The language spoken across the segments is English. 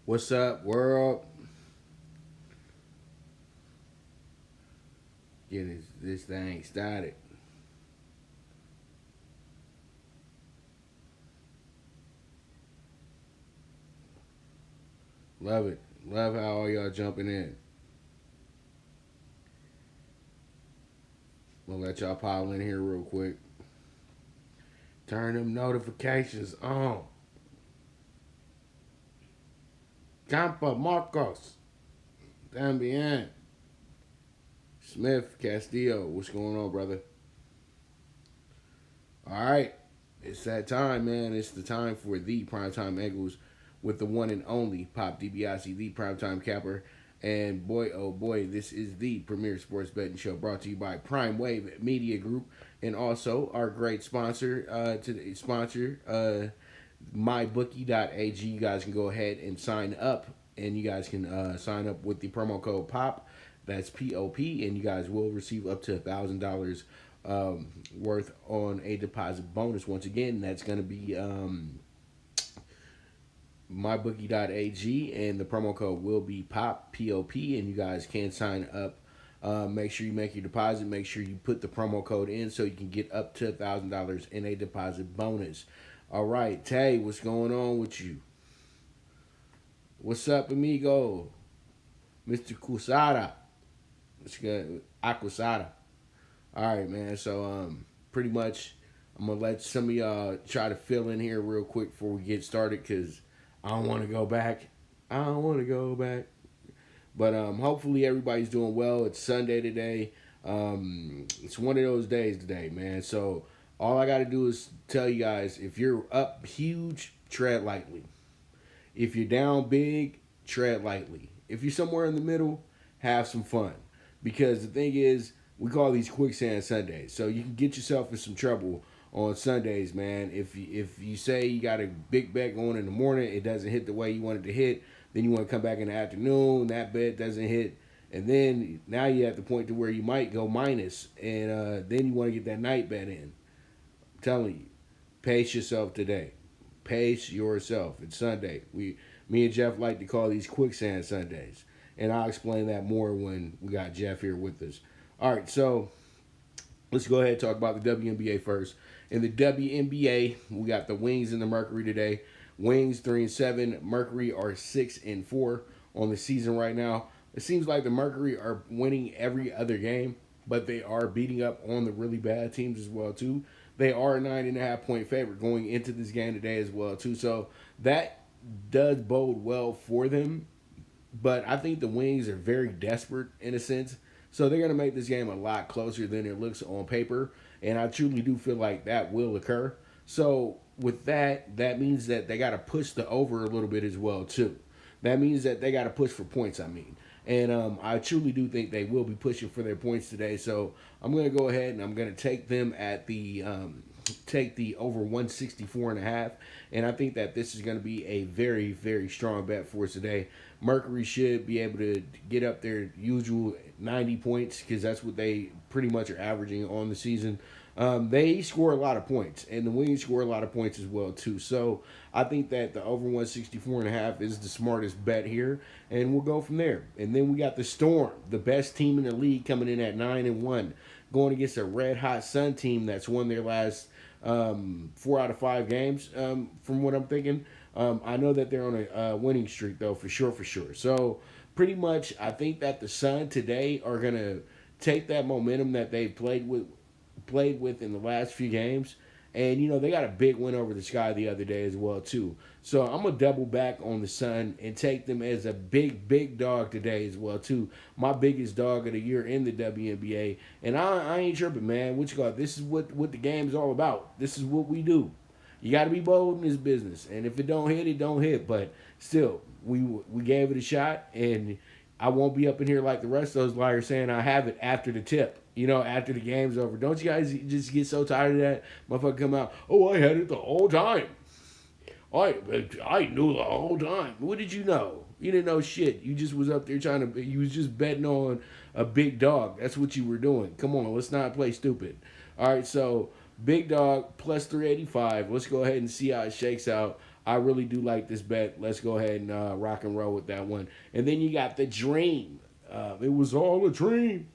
What's up, world? Get this thing started. Love it. Love how all y'all jumping in. I'm gonna let y'all pile in here real quick. Turn them notifications on. Campa Marcos. También. Smith Castillo. What's going on, brother? All right. It's that time, man. It's the time for the PrimeTimeAngles with the one and only Pop DiBiase, the Primetime Capper. And boy, oh boy, this is the premier sports betting show brought to you by Prime Wave Media Group and also our great sponsor, mybookie.ag. You guys can go ahead and sign up, and you guys can sign up with the promo code POP. That's POP, and you guys will receive up to $1,000 worth on a deposit bonus. Once again, that's going to be mybookie.ag, and the promo code will be POP, POP, and you guys can sign up. Make sure you make your deposit. Make sure you put the promo code in so you can get up to $1,000 in a deposit bonus. All right, Tay, what's going on with you? What's up, amigo? Mr. Kusada. What's good? Akusada. All right, man. So, pretty much, I'm gonna let some of y'all try to fill in here real quick before we get started, cause I don't want to go back. I don't want to go back. But hopefully everybody's doing well. It's Sunday today. It's one of those days today, man. So all I got to do is tell you guys, if you're up huge, tread lightly. If you're down big, tread lightly. If you're somewhere in the middle, have some fun. Because the thing is, we call these quicksand Sundays. So you can get yourself in some trouble on Sundays, man. If you say you got a big bet going in the morning, it doesn't hit the way you want it to hit, then you want to come back in the afternoon, that bet doesn't hit, and then now you're at the point to where you might go minus, and then you want to get that night bet in. I'm telling you, pace yourself today. Pace yourself. It's Sunday. Me and Jeff like to call these quicksand Sundays, and I'll explain that more when we got Jeff here with us. All right, so let's go ahead and talk about the WNBA first. In the WNBA, we got the Wings and the Mercury today. Wings 3-7, Mercury are 6-4 on the season right now. It seems like the Mercury are winning every other game, but they are beating up on the really bad teams as well too. They are a 9.5 point favorite going into this game today as well too. So that does bode well for them. But I think the Wings are very desperate in a sense. So they're going to make this game a lot closer than it looks on paper. And I truly do feel like that will occur. So with that, that means that they got to push the over a little bit as well too. That means that they got to push for points, I mean. And I truly do think they will be pushing for their points today. So I'm going to go ahead and I'm going to take them at the take the over 164.5. And I think that this is going to be a very, very strong bet for us today. Mercury should be able to get up their usual 90 points because that's what they pretty much are averaging on the season. They score a lot of points, and the Wings score a lot of points as well too. So I think that the over 164.5 is the smartest bet here, and we'll go from there. And then we got the Storm, the best team in the league, coming in at 9-1, going against a red hot Sun team that's won their last 4 out of 5 games. From what I'm thinking, I know that they're on a winning streak though, for sure. So pretty much, I think that the Sun today are gonna take that momentum that they played with in the last few games. And, you know, they got a big win over the Sky the other day as well, too. So I'm going to double back on the Sun and take them as a big, big dog today as well, too. My biggest dog of the year in the WNBA. And I ain't tripping, man. What you got? This is what the game's all about. This is what we do. You got to be bold in this business. And if it don't hit, it don't hit. But still, we gave it a shot. And I won't be up in here like the rest of those liars saying I have it after the tip. You know, after the game's over. Don't you guys just get so tired of that? Motherfucker come out, oh, I had it the whole time. I knew the whole time. What did you know? You didn't know shit. You just was up there you was just betting on a big dog. That's what you were doing. Come on, let's not play stupid. All right, so big dog plus 385. Let's go ahead and see how it shakes out. I really do like this bet. Let's go ahead and rock and roll with that one. And then you got the dream. It was all a dream.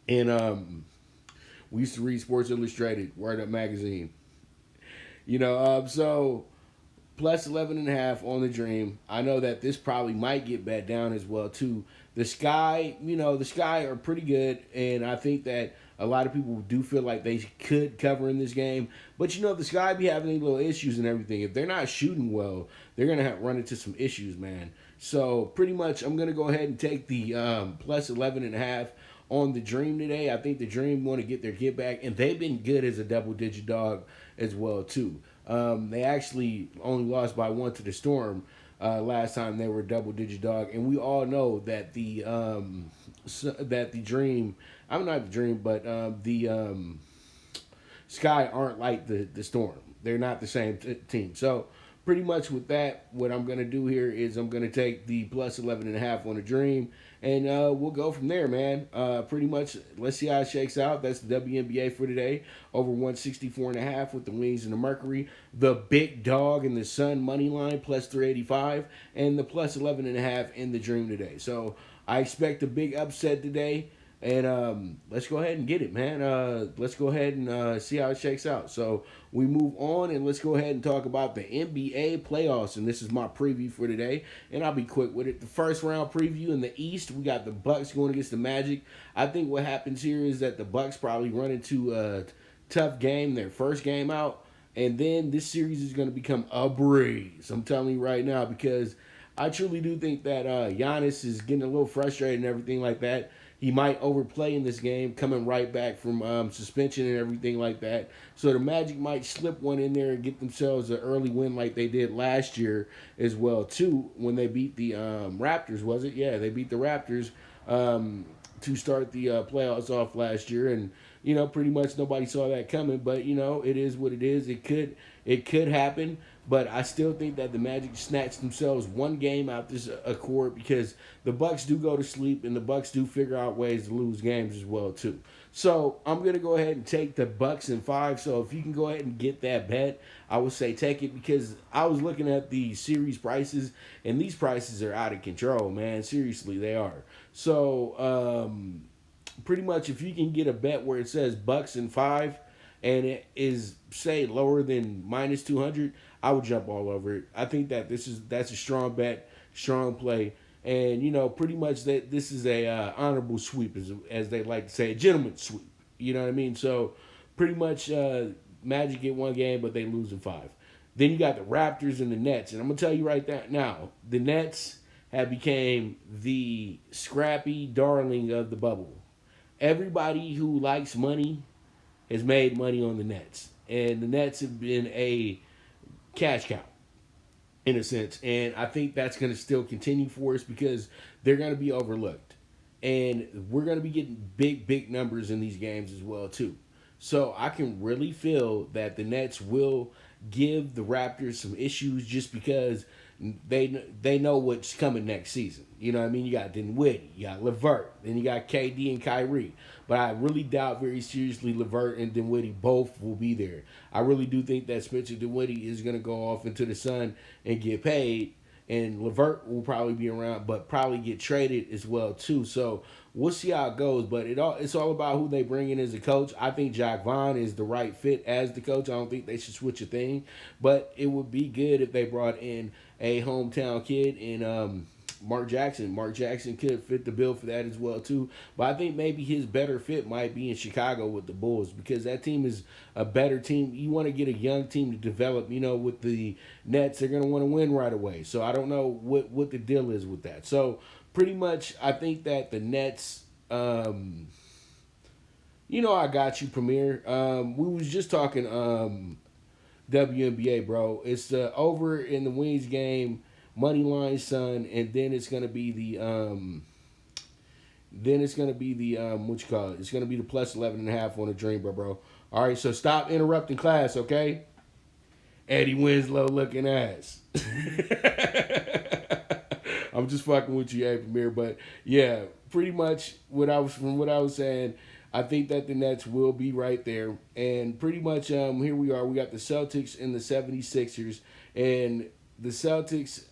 And we used to read Sports Illustrated, Word Up magazine. So plus 11.5 on the dream. I know that this probably might get bet down as well too. The Sky are pretty good, and I think that a lot of people do feel like they could cover in this game. But the Sky be having any little issues and everything. If they're not shooting well, they're gonna run into some issues, man. So pretty much, I'm gonna go ahead and take the plus 11.5 on the dream today. I think the dream want to get their get back, and they've been good as a double-digit dog as well too. They actually only lost by 1 to the Storm last time they were a double-digit dog, and we all know that the Dream, I'm not the Dream, but the Sky aren't like the Storm. They're not the same team. So pretty much with that, what I'm gonna do here is I'm gonna take the plus 11.5 on the Dream. And we'll go from there, man. Pretty much, let's see how it shakes out. That's the WNBA for today. Over 164.5 with the Wings and the Mercury. The big dog in the Sun money line, plus 385. And the plus 11.5 in the Dream today. So I expect a big upset today. And let's go ahead and get it, man. Let's go ahead and see how it shakes out. So we move on, and let's go ahead and talk about the NBA playoffs. And this is my preview for today, and I'll be quick with it. The first round preview in the East, we got the Bucks going against the Magic. I think what happens here is that the Bucks probably run into a tough game, their first game out, and then this series is going to become a breeze. I'm telling you right now, because I truly do think that Giannis is getting a little frustrated and everything like that. He might overplay in this game, coming right back from suspension and everything like that. So the Magic might slip one in there and get themselves an early win like they did last year as well, too, when they beat the Raptors, was it? Yeah, they beat the Raptors to start the playoffs off last year. And, pretty much nobody saw that coming. But, it is what it is. It could happen. But I still think that the Magic snatched themselves one game out this accord, because the Bucks do go to sleep and the Bucks do figure out ways to lose games as well too. So I'm gonna go ahead and take the Bucks in 5. So if you can go ahead and get that bet, I would say take it, because I was looking at the series prices, and these prices are out of control, man. Seriously, they are. So pretty much, if you can get a bet where it says Bucks in 5, and it is, say, lower than minus 200, I would jump all over it. I think that that's a strong bet, strong play, and pretty much that this is a honorable sweep, as they like to say, a gentleman's sweep. You know what I mean? So pretty much Magic get one game, but they lose in 5. Then you got the Raptors and the Nets, and I'm gonna tell you right now, the Nets have became the scrappy darling of the bubble. Everybody who likes money has made money on the Nets. And the Nets have been a cash cow, in a sense. And I think that's going to still continue for us, because they're going to be overlooked. And we're going to be getting big numbers in these games as well, too. So I can really feel that the Nets will give the Raptors some issues, just because they know what's coming next season. You know what I mean? You got Dinwiddie, you got LeVert, then you got KD and Kyrie. But I really doubt very seriously LeVert and Dinwiddie both will be there. I really do think that Spencer Dinwiddie is going to go off into the sun and get paid. And LeVert will probably be around, but probably get traded as well, too. So we'll see how it goes. But it's all about who they bring in as a coach. I think Jack Vaughn is the right fit as the coach. I don't think they should switch a thing. But it would be good if they brought in a hometown kid in Mark Jackson. Mark Jackson could fit the bill for that as well, too. But I think maybe his better fit might be in Chicago with the Bulls, because that team is a better team. You want to get a young team to develop. With the Nets, they're going to want to win right away. So I don't know what the deal is with that. So pretty much, I think that the Nets, I got you, Premier. We was just talking WNBA, bro. It's over in the Wings game, money line, son, and then it's gonna be the what you call it? It's gonna be the plus 11.5 on the Dream, bro. All right, so stop interrupting class, okay? Eddie Winslow looking ass. I'm just fucking with you, Premier, but yeah, pretty much what I was saying. I think that the Nets will be right there. And pretty much here we are. We got the Celtics and the 76ers. and the Celtics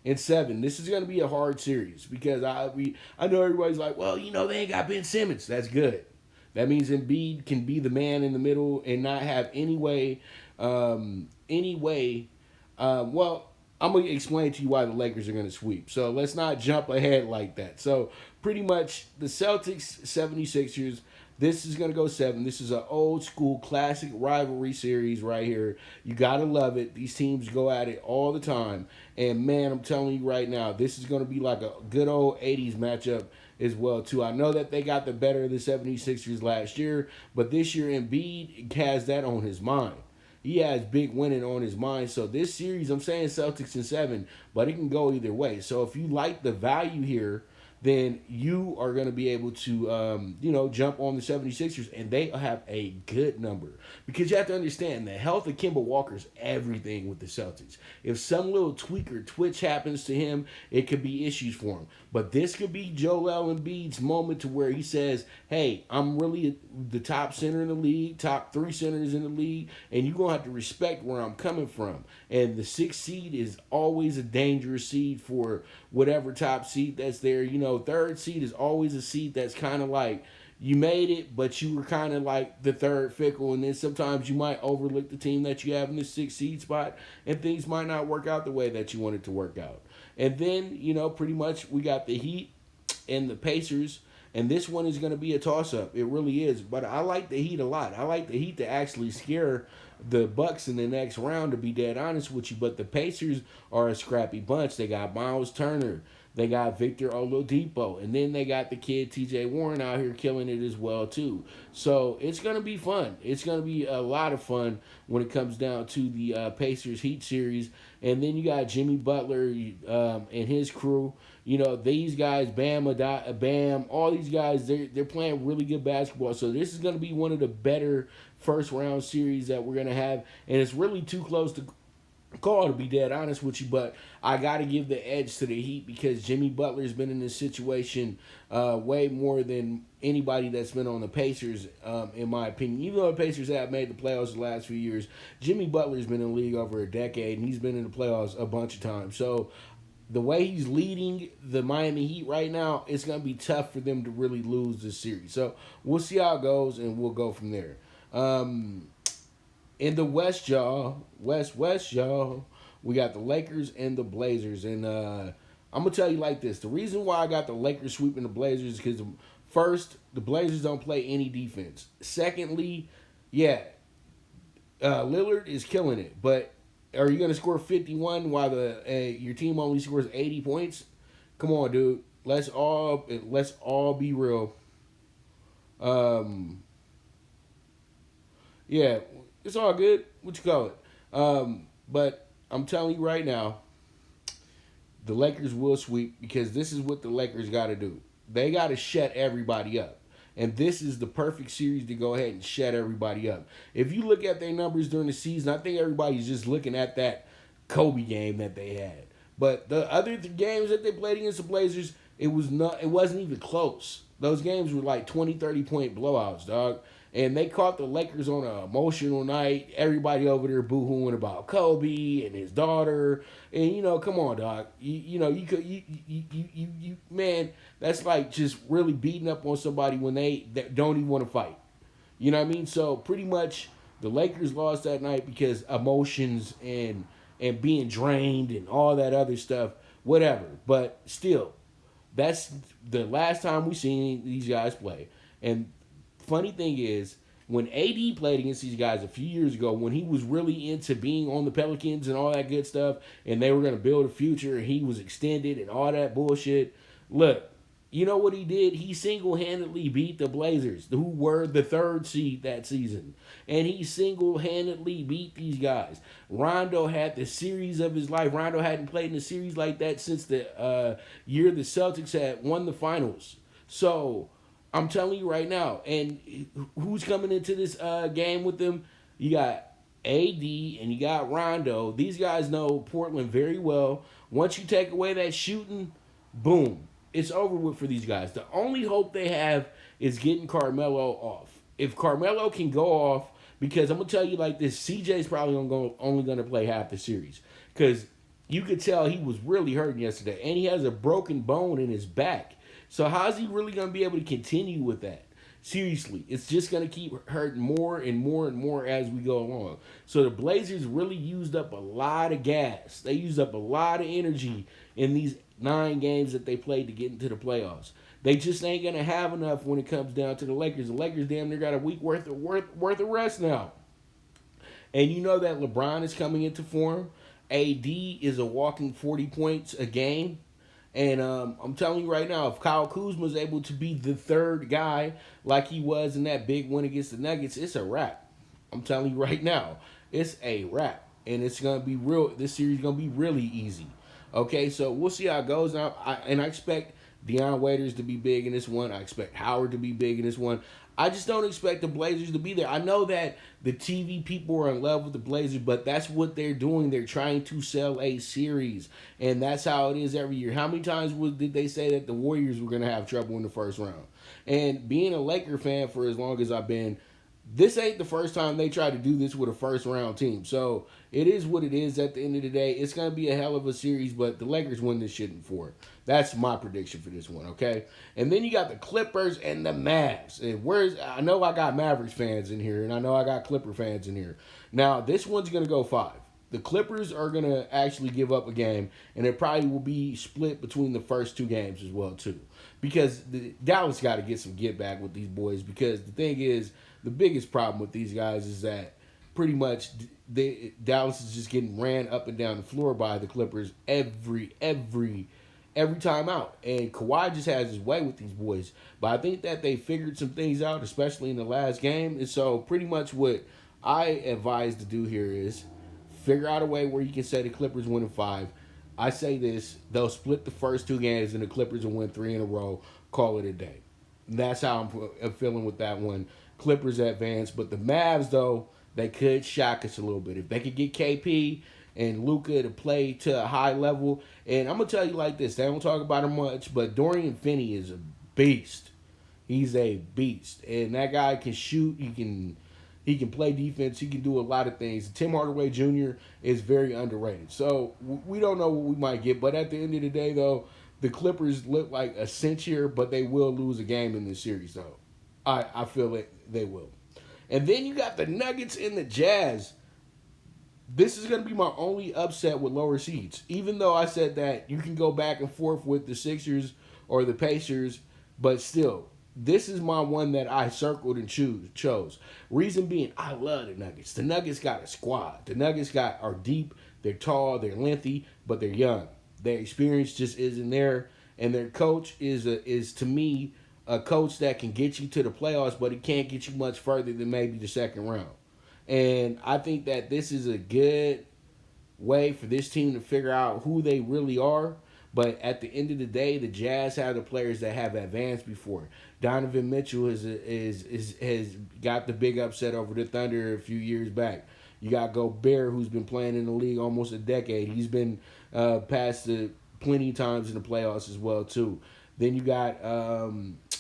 in 7. This is going to be a hard series because I know everybody's like, well, they ain't got Ben Simmons. That's good. That means Embiid can be the man in the middle and not have any way. Well, I'm going to explain to you why the Lakers are going to sweep. So let's not jump ahead like that. So pretty much the Celtics, 76ers, this is going to go 7. This is an old school classic rivalry series right here. You got to love it. These teams go at it all the time. And man, I'm telling you right now, this is going to be like a good old 80s matchup as well too. I know that they got the better of the 76ers last year, but this year Embiid has that on his mind. He has big winning on his mind. So this series, I'm saying Celtics in 7, but it can go either way. So if you like the value here, then you are going to be able to, jump on the 76ers, and they have a good number. Because you have to understand, the health of Kemba Walker is everything with the Celtics. If some little tweak or twitch happens to him, it could be issues for him. But this could be Joel Embiid's moment to where he says, hey, I'm really the top center in the league, top 3 centers in the league, and you're going to have to respect where I'm coming from. And the 6th seed is always a dangerous seed for whatever top seed that's there. 3rd seed is always a seed that's kind of like you made it, but you were kind of like the 3rd fickle, and then sometimes you might overlook the team that you have in the 6th seed spot, and things might not work out the way that you want it to work out. And then, pretty much we got the Heat and the Pacers, and this one is going to be a toss-up. It really is, but I like the Heat a lot. I like the Heat to actually scare the Bucks in the next round, to be dead honest with you, but the Pacers are a scrappy bunch. They got Miles Turner. They got Victor Oladipo. And then they got the kid T.J. Warren out here killing it as well, too. So it's going to be fun. It's going to be a lot of fun when it comes down to the Pacers-Heat series. And then you got Jimmy Butler and his crew. These guys, Bam, all these guys, they're playing really good basketball. So this is going to be one of the better first-round series that we're going to have. And it's really too close to call, to be dead honest with you, but I got to give the edge to the Heat because Jimmy Butler's been in this situation way more than anybody that's been on the Pacers, in my opinion. Even though the Pacers have made the playoffs the last few years, Jimmy Butler's been in the league over a decade, and he's been in the playoffs a bunch of times. So the way he's leading the Miami Heat right now, it's going to be tough for them to really lose this series. So we'll see how it goes, and we'll go from there. In the West, y'all, y'all, we got the Lakers and the Blazers. And I'm going to tell you like this. The reason why I got the Lakers sweeping the Blazers is because, first, the Blazers don't play any defense. Secondly, Lillard is killing it. But are you going to score 51 while your team only scores 80 points? Come on, dude. Let's all be real. It's all good. What you call it? But I'm telling you right now, the Lakers will sweep because this is what the Lakers got to do. They got to shut everybody up. And this is the perfect series to go ahead and shut everybody up. If you look at their numbers during the season, I think everybody's just looking at that Kobe game that they had. But the other games that they played against the Blazers, it wasn't even close. Those games were like 20, 30-point blowouts, dog. And they caught the Lakers on an emotional night. Everybody over there boo-hooing about Kobe and his daughter. And, come on, dog. Man, that's like just really beating up on somebody when they don't even want to fight. You know what I mean? So, pretty much, the Lakers lost that night because emotions and being drained and all that other stuff, whatever. But still, that's the last time we seen these guys play. And funny thing is, when AD played against these guys a few years ago, when he was really into being on the Pelicans and all that good stuff, and they were going to build a future, and he was extended and all that bullshit, look, you know what he did? He single-handedly beat the Blazers, who were the 3rd seed that season. And he single-handedly beat these guys. Rondo had the series of his life. Rondo hadn't played in a series like that since the year the Celtics had won the finals. So I'm telling you right now, and who's coming into this game with them? You got AD and you got Rondo. These guys know Portland very well. Once you take away that shooting, boom, it's over with for these guys. The only hope they have is getting Carmelo off. If Carmelo can go off, Because I'm gonna tell you like this: CJ's probably only gonna play half the series because you could tell he was really hurting yesterday, and he has a broken bone in his back. So how's he really gonna be able to continue with that? Seriously, it's just gonna keep hurting more and more and more as we go along. So the Blazers really used up a lot of gas. They used up a lot of energy in these 9 games that they played to get into the playoffs. They just ain't gonna have enough when it comes down to the Lakers. The Lakers damn near got a week worth of rest now. And you know that LeBron is coming into form. AD is a walking 40 points a game. And I'm telling you right now, if Kyle Kuzma is able to be the third guy like he was in that big win against the Nuggets, it's a wrap. I'm telling you right now, it's a wrap. And it's going to be real. This series is going to be really easy. Okay, so we'll see how it goes. Now, I expect Deion Waiters to be big in this one. I expect Howard to be big in this one. I just don't expect the Blazers to be there. I know that the TV people are in love with the Blazers, but that's what they're doing. They're trying to sell a series, and that's how it is every year. How many times did they say that the Warriors were going to have trouble in the first round? And being a Laker fan for as long as I've been, this ain't the first time they tried to do this with a first round team. So it is what it is at the end of the day. It's going to be a hell of a series, but the Lakers win this shit in 4. That's my prediction for this one, okay? And then you got the Clippers and the Mavs. And I know I got Mavericks fans in here, and I know I got Clipper fans in here. Now, this one's going to go 5. The Clippers are going to actually give up a game, and it probably will be split between the first 2 games as well, too. Because Dallas got to get some get back with these boys, because the thing is, the biggest problem with these guys is that pretty much Dallas is just getting ran up and down the floor by the Clippers every time out. And Kawhi just has his way with these boys. But I think that they figured some things out, especially in the last game. And so pretty much what I advise to do here is figure out a way where you can say the Clippers win in 5. I say this, they'll split the first 2 games and the Clippers will win 3 in a row, call it a day. And that's how I'm feeling with that one. Clippers advance, but the Mavs, though, they could shock us a little bit. If they could get KP and Luka to play to a high level, and I'm going to tell you like this, they don't talk about him much, but Dorian Finney is a beast. He's a beast, and that guy can shoot, he can play defense, he can do a lot of things. Tim Hardaway Jr. is very underrated, so we don't know what we might get, but at the end of the day, though, the Clippers look like a cinch here, but they will lose a game in this series, though. I feel it. They will. And then you got the Nuggets and the Jazz. This is going to be my only upset with lower seeds. Even though I said that you can go back and forth with the Sixers or the Pacers, but still, this is my one that I circled and chose. Reason being, I love the Nuggets. The Nuggets got a squad. The Nuggets are deep, they're tall, they're lengthy, but they're young. Their experience just isn't there. And their coach is to me, a coach that can get you to the playoffs, but he can't get you much further than maybe the second round. And I think that this is a good way for this team to figure out who they really are. But at the end of the day, the Jazz have the players that have advanced before. Donovan Mitchell has got the big upset over the Thunder a few years back. You got Gobert, who's been playing in the league almost a decade. He's been past plenty of times in the playoffs as well, too. Then you got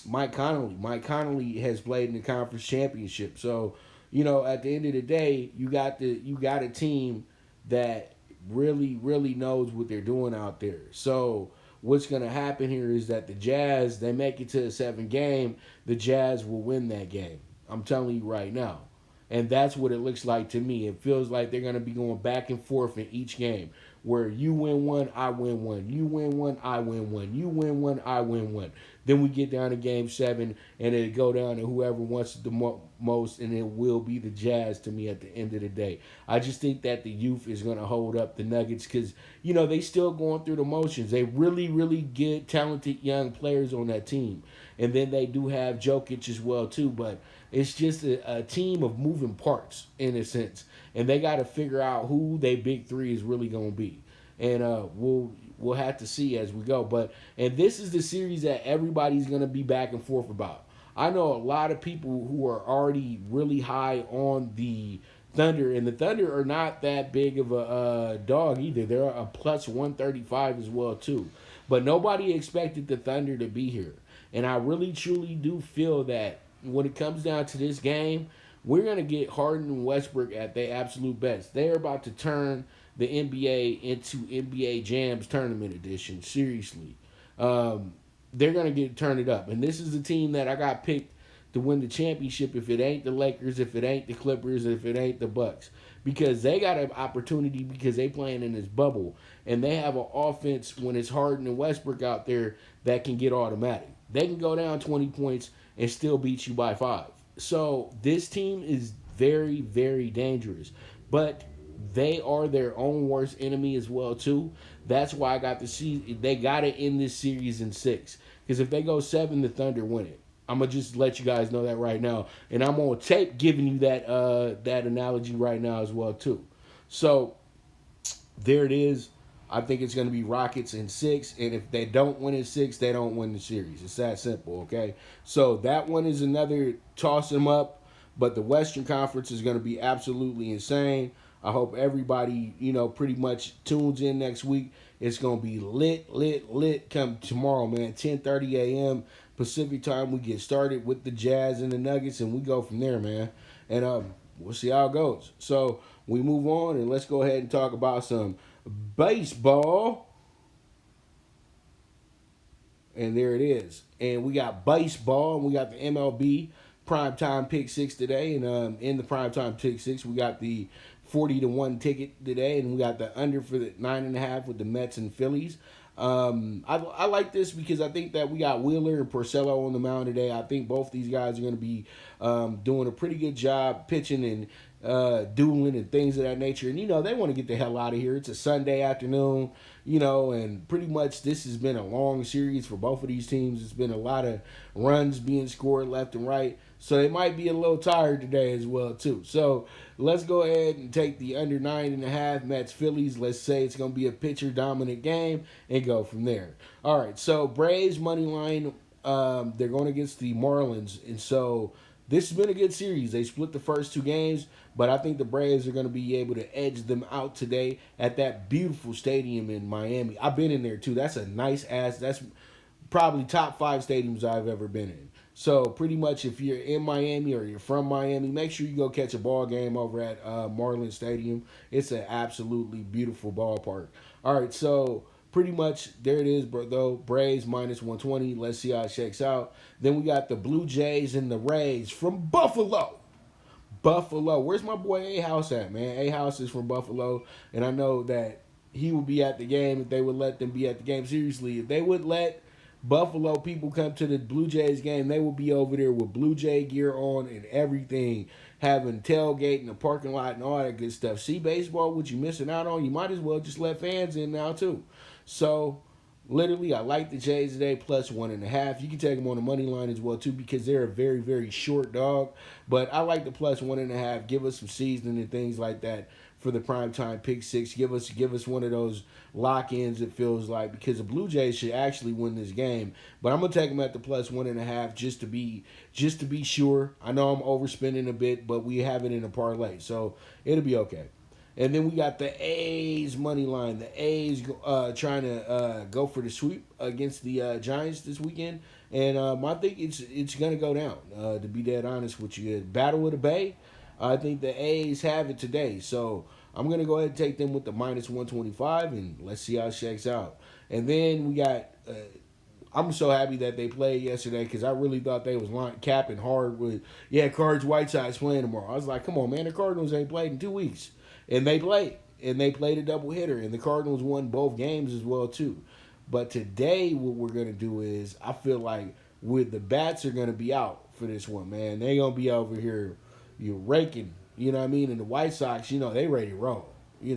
Mike Conley. Mike Conley has played in the conference championship. So, at the end of the day, you got a team that really, really knows what they're doing out there. So what's going to happen here is that the Jazz, they make it to a 7 game, the Jazz will win that game. I'm telling you right now. And that's what it looks like to me. It feels like they're going to be going back and forth in each game, where you win one, I win one. You win one, I win one. You win one, I win one. Then we get down to game 7, and it'll go down to whoever wants it the most, and it will be the Jazz to me at the end of the day. I just think that the youth is going to hold up the Nuggets because, they still going through the motions. They really, really good, talented young players on that team. And then they do have Jokic as well, too, but it's just a team of moving parts in a sense. And they got to figure out who their big 3 is really going to be. And we'll have to see as we go. And this is the series that everybody's going to be back and forth about. I know a lot of people who are already really high on the Thunder, and the Thunder are not that big of a dog either. They're a plus 135 as well, too. But nobody expected the Thunder to be here. And I really, truly do feel that when it comes down to this game, we're going to get Harden and Westbrook at their absolute best. They're about to turn the NBA into NBA Jams Tournament Edition. Seriously. They're going to turn it up. And this is the team that I got picked to win the championship if it ain't the Lakers, if it ain't the Clippers, if it ain't the Bucks. Because they got an opportunity because they playing in this bubble. And they have an offense when it's Harden and Westbrook out there that can get automatic. They can go down 20 points and still beat you by 5. So this team is very, very dangerous. But they are their own worst enemy as well too. That's why I got to see they got to end this series in 6. Because if they go 7, the Thunder win it. I'm gonna just let you guys know that right now, and I'm on tape giving you that analogy right now as well too. So there it is. I think it's going to be Rockets in 6, and if they don't win in 6, they don't win the series. It's that simple, okay? So that one is another toss them up, but the Western Conference is going to be absolutely insane. I hope everybody, pretty much tunes in next week. It's going to be lit come tomorrow, man. 10:30 a.m. Pacific time. We get started with the Jazz and the Nuggets, and we go from there, man. And we'll see how it goes. So we move on, and let's go ahead and talk about some baseball. And there it is. And we got baseball, and we got the MLB PrimeTime PK6 today. And in the PrimeTime PK6, we got the 40-1 ticket today, and we got the under for the 9.5 with the Mets and Phillies. I like this because I think that we got Wheeler and Porcello on the mound today. I think both these guys are going to be doing a pretty good job pitching and dueling and things of that nature. And, they want to get the hell out of here. It's a Sunday afternoon, and pretty much this has been a long series for both of these teams. It's been a lot of runs being scored left and right. So they might be a little tired today as well, too. So let's go ahead and take the under 9.5 Mets Phillies. Let's say it's going to be a pitcher-dominant game and go from there. All right, so Braves money line, they're going against the Marlins. And so this has been a good series. They split the first 2 games, but I think the Braves are going to be able to edge them out today at that beautiful stadium in Miami. I've been in there, too. That's a nice-ass, that's probably top 5 stadiums I've ever been in. So pretty much if you're in Miami or you're from Miami, make sure you go catch a ball game over at Marlins Stadium. It's an absolutely beautiful ballpark. All right, so pretty much there it is, though. Braves minus 120. Let's see how it shakes out. Then we got the Blue Jays and the Rays from Buffalo. Where's my boy A-House at, man? A-House is from Buffalo, and I know that he would be at the game if they would let them be at the game. Seriously, if they would let Buffalo people come to the Blue Jays game, they will be over there with Blue Jay gear on and everything, having tailgate in the parking lot and all that good stuff. See baseball, what you missing out on? You might as well just let fans in now too. So literally, I like the Jays today plus 1.5. You can take them on the money line as well too because they're a very, very short dog. But I like the plus 1.5. Give us some seasoning and things like that for the primetime pick 6. Give us one of those lock-ins, it feels like, because the Blue Jays should actually win this game. But I'm gonna take them at the plus 1.5 just to be sure. I know I'm overspending a bit, but we have it in a parlay, so it'll be okay. And then we got the A's money line. The A's trying to go for the sweep against the Giants this weekend, and I think it's gonna go down. To be dead honest with you, Battle of the Bay. I think the A's have it today, so I'm going to go ahead and take them with the minus 125, and let's see how it shakes out. And then we got, I'm so happy that they played yesterday because I really thought they was capping hard with, Cards White Sox playing tomorrow. I was like, come on, man, the Cardinals ain't played in 2 weeks. And they played, and they played a doubleheader, and the Cardinals won both games as well, too. But today what we're going to do is, I feel like the bats are going to be out for this one, man. They're going to be over here, you're raking, you know what I mean? And the White Sox, they ready to roll. You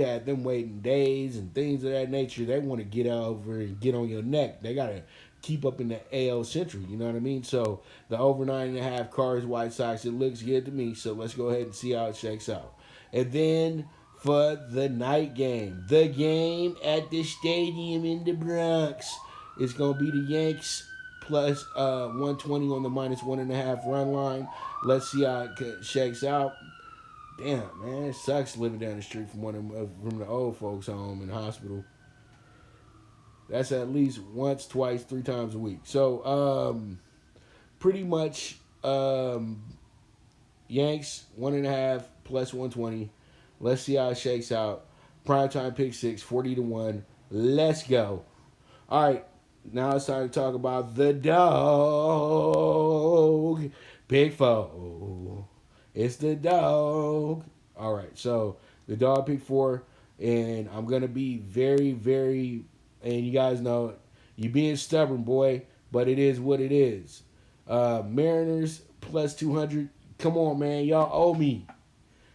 had them waiting days and things of that nature. They want to get over and get on your neck. They got to keep up in the AL Central, you know what I mean? So the over 9.5 Cards White Sox, it looks good to me. So let's go ahead and see how it shakes out. And then for the night game, the game at the stadium in the Bronx, it's going to be the Yanks plus 120 on the minus 1.5 run line. Let's see how it shakes out. Damn, man, it sucks living down the street from the old folks' home and hospital. That's at least once, twice, 3 times a week. So, pretty much Um, Yanks 1.5 plus 120. Let's see how it shakes out. Primetime pick six, 40-1. Let's go. All right, now it's time to talk about the dog. Pick four. It's the dog. All right, so the dog pick four, and I'm gonna be very, very, and you guys know you being stubborn, boy, but it is what it is. Mariners plus 200. Come on, man, y'all owe me.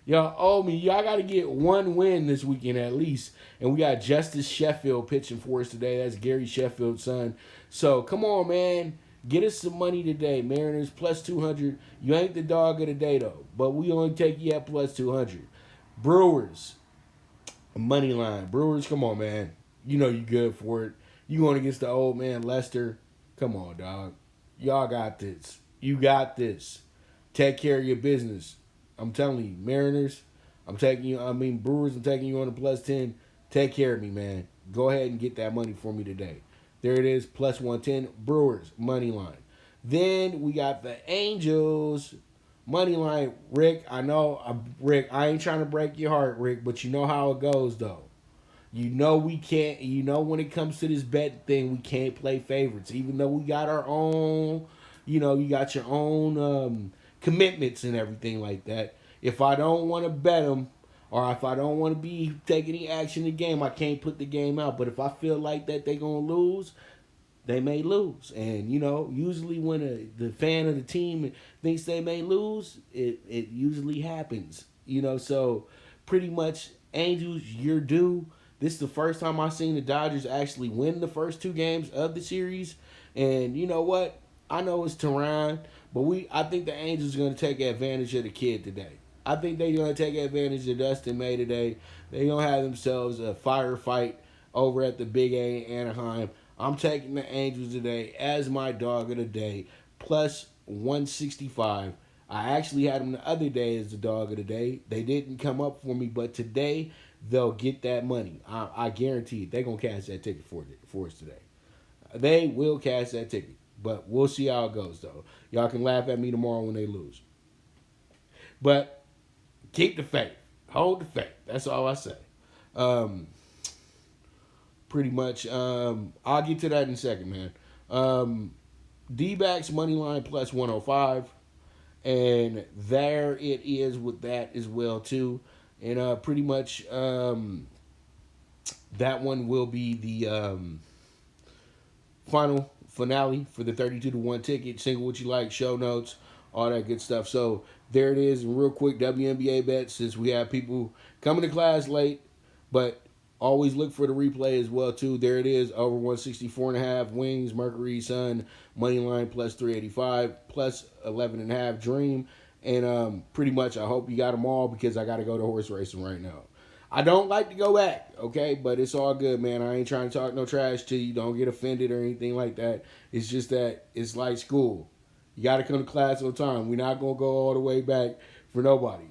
Y'all owe me. Y'all got to get one win this weekend at least. And we got Justice Sheffield pitching for us today. That's Gary Sheffield's son. So come on, man. Get us some money today. Mariners plus 200. You ain't the dog of the day, though. But we only take you at plus 200. Brewers, money line. Brewers, come on, man. You know you good for it. You going against the old man Lester. Come on, dog. Y'all got this. You got this. Take care of your business. I'm telling you, Mariners, Brewers, I'm taking you on a plus 10. Take care of me, man. Go ahead and get that money for me today. There it is, plus 110. Brewers, money line. Then we got the Angels, money line. Rick, Rick, I ain't trying to break your heart, Rick, but you know how it goes, though. You know we can't. You know when it comes to this bet thing, we can't play favorites. Even though we got our own, you got your own commitments and everything like that. If I don't want to bet them, or if I don't want to be taking any action in the game, I can't put the game out. But if I feel like that they gonna lose, they may lose. And usually when the fan of the team thinks they may lose, it usually happens. So pretty much Angels, you're due. This is the first time I've seen the Dodgers actually win the first two games of the series. And you know what? I know it's Tehran, but I think the Angels are going to take advantage of the kid today. I think they're going to take advantage of Dustin May today. They're going to have themselves a firefight over at the Big A Anaheim. I'm taking the Angels today as my dog of the day, plus 165. I actually had them the other day as the dog of the day. They didn't come up for me, but today they'll get that money. I guarantee it. They're going to cash that ticket for us today. They will cash that ticket. But we'll see how it goes, though. Y'all can laugh at me tomorrow when they lose. But keep the faith. Hold the faith. That's all I say. Pretty much. I'll get to that in a second, man. D-backs money line plus 105. And there it is with that as well, too. And pretty much that one will be the final finale for the 32-1 ticket. Single what you like, show notes, all that good stuff. So there it is. And real quick, WNBA Bets, since we have people coming to class late, but always look for the replay as well, too. There it is, over 164.5. Wings, Mercury, Sun, money line plus 385, plus 11.5. Dream. And pretty much I hope you got them all because I got to go to horse racing right now. I don't like to go back, okay? But it's all good, man. I ain't trying to talk no trash to you. Don't get offended or anything like that. It's just that it's like school. You got to come to class on time. We're not going to go all the way back for nobody.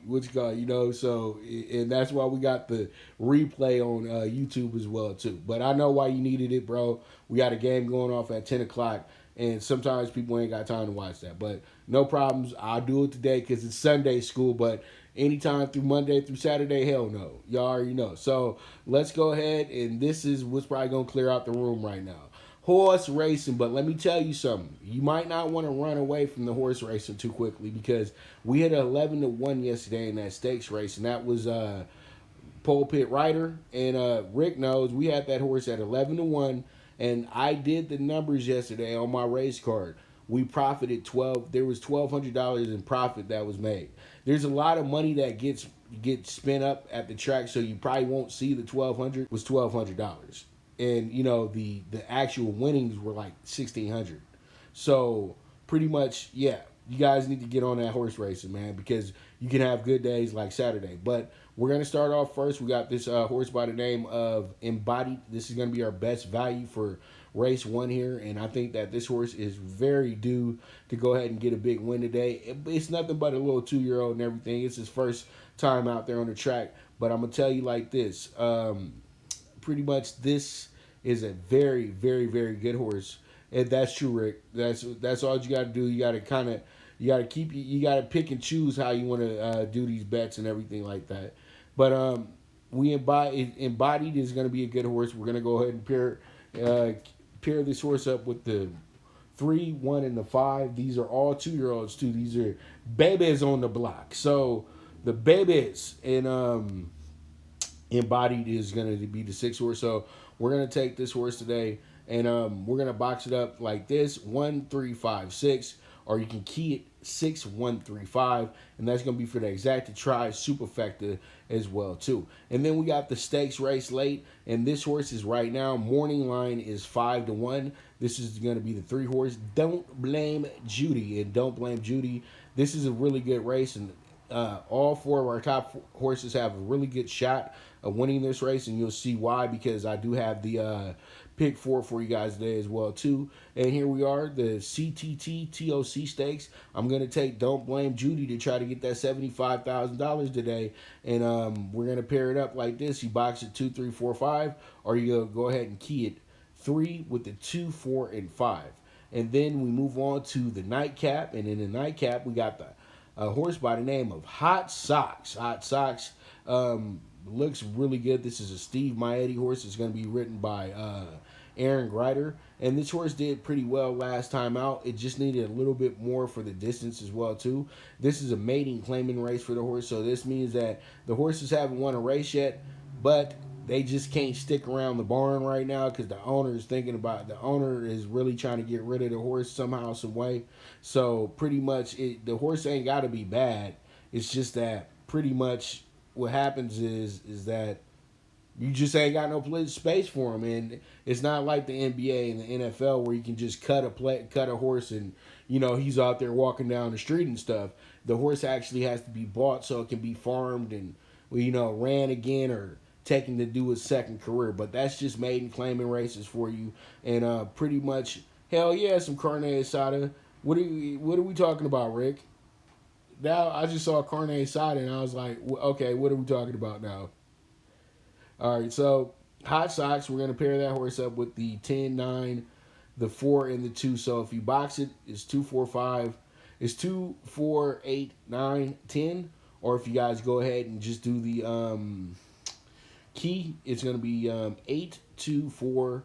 So, and that's why we got the replay on YouTube as well, too. But I know why you needed it, bro. We got a game going off at 10 o'clock, and sometimes people ain't got time to watch that. But no problems. I'll do it today because it's Sunday school, but anytime through Monday through Saturday, hell no. Y'all already know. So let's go ahead, and this is what's probably going to clear out the room right now. Horse racing, but let me tell you something. You might not want to run away from the horse racing too quickly because we had 11-1 yesterday in that stakes race, and that was Pulpit Rider. And Rick knows we had that horse at 11-1, and I did the numbers yesterday on my race card. We profited there was $1,200 in profit that was made. There's a lot of money that gets spent up at the track, so you probably won't see the $1,200 was $1,200. And the actual winnings were like 1,600. So pretty much, yeah, you guys need to get on that horse racing, man, because you can have good days like Saturday. But we're gonna start off first. We got this horse by the name of Embodied. This is gonna be our best value for race one here, and I think that this horse is very due to go ahead and get a big win today. It's nothing but a little 2-year-old and everything. It's his first time out there on the track. But I'm gonna tell you like this. Pretty much this is a very, very, very good horse. And that's true, Rick. That's all you got to do. You got to kind of You got to pick and choose how you want to do these bets and everything like that. But we embodied is going to be a good horse. We're going to go ahead and pair this horse up with the 3, 1, and the 5. These are all 2-year-olds too. These are babies on the block. So the babies and embodied is going to be the 6 horse. So we're going to take this horse today and we're going to box it up like this: 1, 3, 5, 6, or you can key it 6, 1, 3, 5, and that's going to be for the exacta try superfecta as well too. And then we got the stakes race late, and this horse is right now morning line is 5-1. This is going to be the 3 horse. Don't Blame Judy, and Don't Blame Judy. This is a really good race, and all 4 of our top horses have a really good shot of winning this race, and you'll see why, because I do have the pick 4 for you guys today as well too. And here we are, the CTT TOC stakes. I'm gonna take Don't Blame Judy to try to get that $75,000 today, and we're gonna pair it up like this. You box it 2, 3, 4, 5, or you go ahead and key it 3 with the 2, 4, and 5. And then we move on to the nightcap, and in the nightcap we got the horse by the name of Hot Socks. Hot Socks looks really good. This is a Steve Maietti horse. It's going to be written by Aaron Greider. And this horse did pretty well last time out. It just needed a little bit more for the distance as well, too. This is a mating claiming race for the horse. So this means that the horses haven't won a race yet, but they just can't stick around the barn right now because the owner is really trying to get rid of the horse somehow, some way. So pretty much the horse ain't got to be bad. It's just that pretty much what happens is that you just ain't got no space for him, and it's not like the NBA and the NFL where you can just cut a horse and he's out there walking down the street and stuff. The horse actually has to be bought so it can be farmed and ran again or taken to do his second career. But that's just maiden claiming races for you, and pretty much hell yeah, some carne asada. What are we talking about, Rick? Now I just saw carne asada and I was like, okay, what are we talking about now? All right, so Hot Socks, we're going to pair that horse up with the 10, 9, the 4, and the 2. So if you box it, it's 2, 4, 5. It's 2, 4, 8, 9, 10. Or if you guys go ahead and just do the key, it's going to be 8, 2, 4,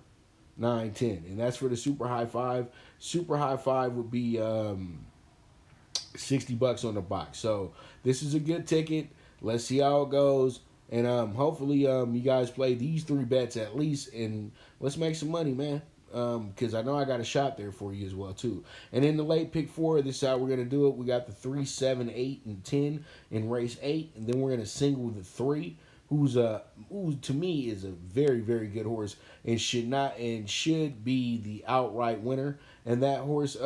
9, 10. And that's for the super high 5. Super high 5 would be $60 on the box. So this is a good ticket. Let's see how it goes. And hopefully you guys play these 3 bets at least, and let's make some money, man. Because I know I got a shot there for you as well too. And in the late pick 4, this is how we're gonna do it. We got the 3, 7, 8, and 10 in race 8, and then we're gonna single the 3, who to me is a very, very good horse and should be the outright winner. And that horse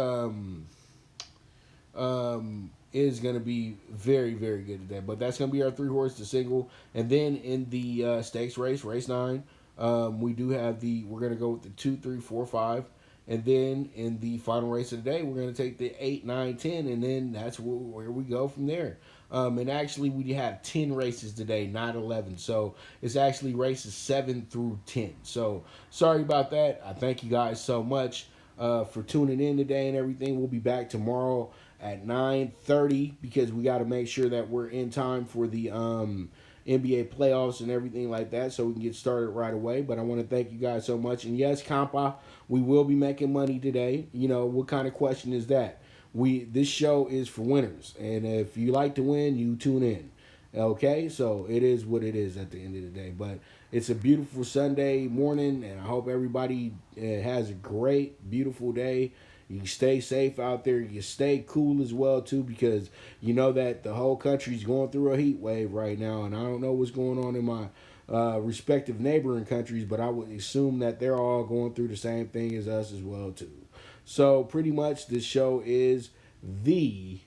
is going to be very, very good today. But that's going to be our 3 horse to single. And then in the stakes race 9, we do have we're going to go with the 2, 3, 4, 5. And then in the final race of the day, we're going to take the 8, 9, 10. And then that's where we go from there. And actually, we have 10 races today, not 11. So it's actually races 7 through 10. So sorry about that. I thank you guys so much for tuning in today and everything. We'll be back tomorrow at 9:30 because we got to make sure that we're in time for the NBA playoffs and everything like that, so we can get started right away. But I want to thank you guys so much. And yes, Compa, we will be making money today. What kind of question is that? This show is for winners, and if you like to win, you tune in. Okay, so it is what it is at the end of the day. But it's a beautiful Sunday morning, and I hope everybody has a great, beautiful day. You stay safe out there. You stay cool as well, too, because you know that the whole country's going through a heat wave right now. And I don't know what's going on in my respective neighboring countries, but I would assume that they're all going through the same thing as us as well, too. So pretty much this show is the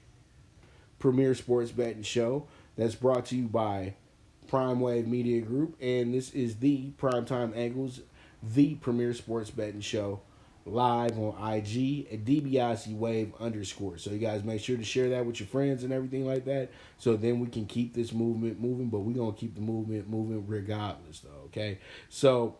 premier sports betting show that's brought to you by Prime Wave Media Group. And this is the PrimeTimeAngles, the premier sports betting show, live on IG at DBIC Wave _. So you guys make sure to share that with your friends and everything like that, so then we can keep this movement moving. But we're going to keep the movement moving regardless, though, okay? So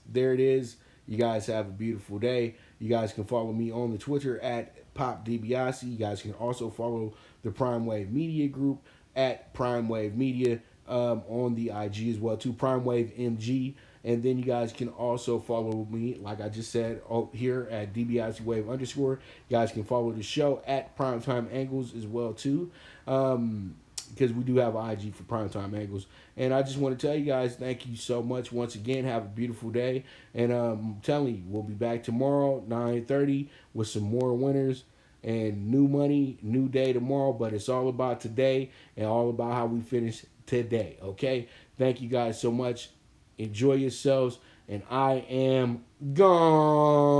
there it is. You guys have a beautiful day. You guys can follow me on the Twitter at PopDiBiase. You guys can also follow the Prime Wave Media Group at Prime Wave Media on the IG as well, too. Prime Wave MG. And then you guys can also follow me, like I just said, here at DBIC Wave _. You guys can follow the show at PrimeTimeAngles as well, too. Because we do have an IG for PrimeTimeAngles. And I just want to tell you guys, thank you so much once again. Have a beautiful day. And I'm telling you, we'll be back tomorrow, 9:30, with some more winners and new money, new day tomorrow. But it's all about today and all about how we finish today, okay? Thank you guys so much. Enjoy yourselves. And I am gone.